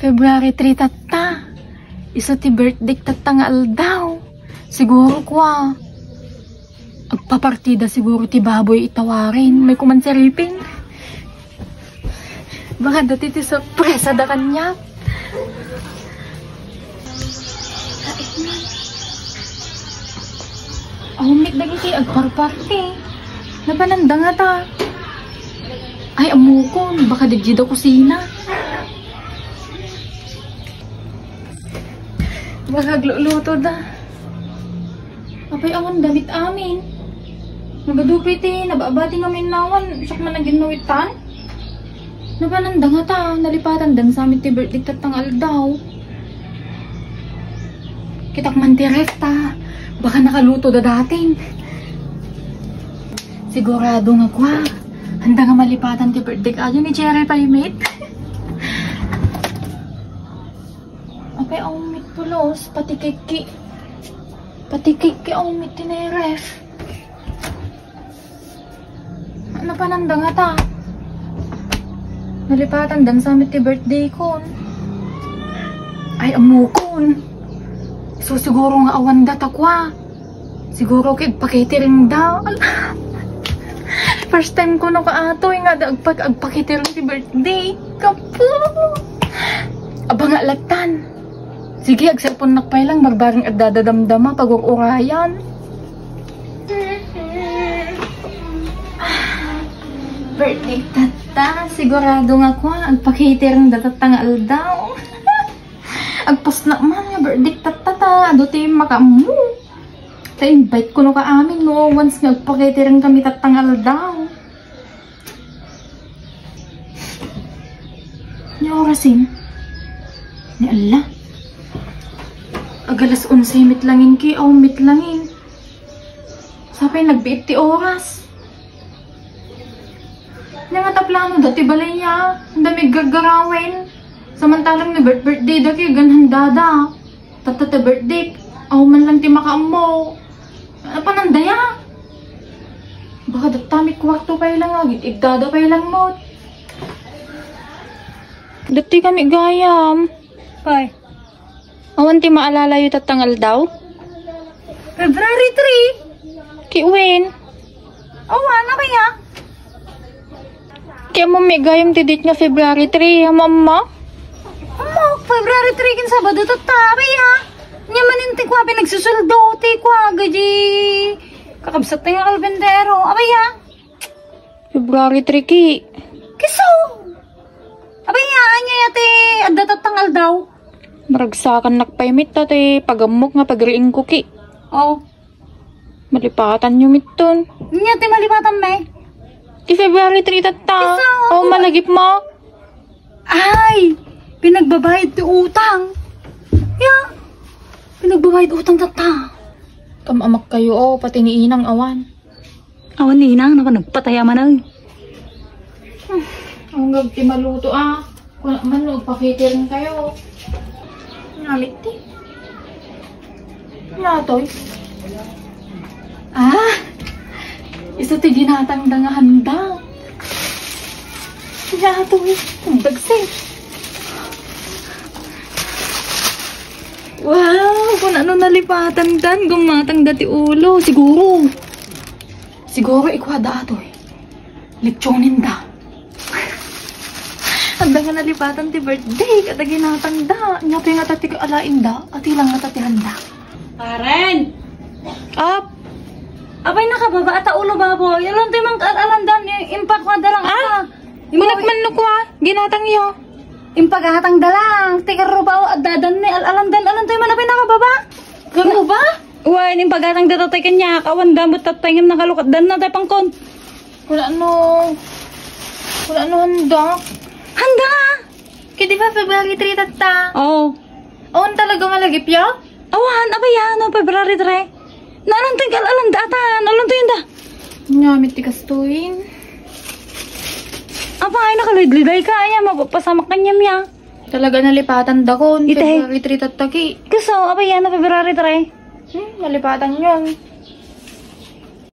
February 3 tata. Isa ti birthday tata nga aldaw. Siguro kwa. Agpapartida siguro ti baboy itawarin. May kumansaripin. Baka dati ti sorpresa da kanya. Umik na iti agparparti. Napananda nga ta. Ay, amukon. Baka digid daw kusina. Baka gluluto da. Apay awan damit amin. Nagadupiti. Nababati nga minawan. Siyak man naginawitan. Napananda nga ta. Nalipatan dan sa amin ti birthday tatangal daw. Kitak man ti rekta. Baka nakaluto da dating. Sigurado nga kwa. Handa nga malipatan ti birthday ayo ni Cherry Palimit. Apay umit pulos. Pati kiki. Pati kiki umit ti na ref. Ano pa nanda nga ta? Nalipatan dan sa amin ti birthday kon. Ay amukon. So siguro nga awan da takwa. Siguro kagpakitiring daw. First time ko na kaatoy nga agpakitiring ti birthday. Kapo! Aba nga lagtan. Sige, agselpon nakpay lang. Magbaring at dadadamdama pag-urayan. Birthday tata. Sigurado nga ko. Agpakitiring datatang aldaw. Agpas na man nga birthday tata. Ado tayo makamu. Ta-invite ko no ka amin no. Once nga agpakitiring kami tatangal daw. Ni orasin. Ni Allah. Agalas 11 mitlangin ki. O mitlangin. Sapay nagbiit ti oras. Nga taplano dati balaya. Ang dami gagarawin. Samantalang ni birthday daki ganhan dada. Tatata birthday. Aw man lang ti makaamo. Panandaya. Baka datami kwarto pa ilang agit. Igdada pa ilang mo. Dati kami gayam. Kay? Awan ti maalala yu tatangal daw? February 3. Kiwin. Awan na kaya? Kaya mo may gayam ti date nga February 3. Mama? February 3 kin Sabado tatabi ha. Nyaman inti kwa pinagsusuldo ti kwa gaji. Kakabsat nga kalbendero. Abay ha. February 3 ki. Kiso. Abay ha. Anya yate adda tatangal daw. Maragsakan nakpaimit tate pagamok nga pagriing ko ki. Oh. Malipatan nyo miton. Nya ti malipatan me. Ti February 3 tata. Kiso. Oh malagip mo. Ay. Pinagbabayad ti utang. Ya. Pinagbabayad utang tata. Kamamak kayo oh, pati ni Inang awan. Awan ni Inang, nagpatayaman na. Ang gagti maluto ah. Kung naman nagpakitirin kayo. Nalit ti. Natoy. Ah! Isa ti ginatang dangahan daw. Natoy. Ang dagsay. Wow! Kung ano nalipatan dan, gumatang dati ulo. Siguro. Siguro ikwada ato eh. Lechonin da. Handa nga nalipatan ti birthday. Kada ginatang da. Nga pa yung atati ko alain da. At ilang atatihan da. Karen! Up! Abay nakababa ata ulo baboy. Alam tayo mang kaalandan. Impact mo dalang ata. Manakman kwa. Ginatang iyo. Impaghatang dalang, tikaro ba at dadan ni alandan tayo man apay nakababa? Gano ba? Uy, impaghatang datatay kanya, kawan damot at pangim nakalukat dan na tayo pangkon. Wala no handa. Handa? Kaya di ba February 3 tata? Oo. Awan talaga malagip ya? Awan, abay no, February 3. Naalang tayo alanda atan, alang tayo da. Nyamit tikastuin. Apa ay nakalidliday ka aya mapapasamak kanyam ya. Talaga nalipatan da kon February 3 tataki. Kaso apa yan na February 3? Nalipatan yun.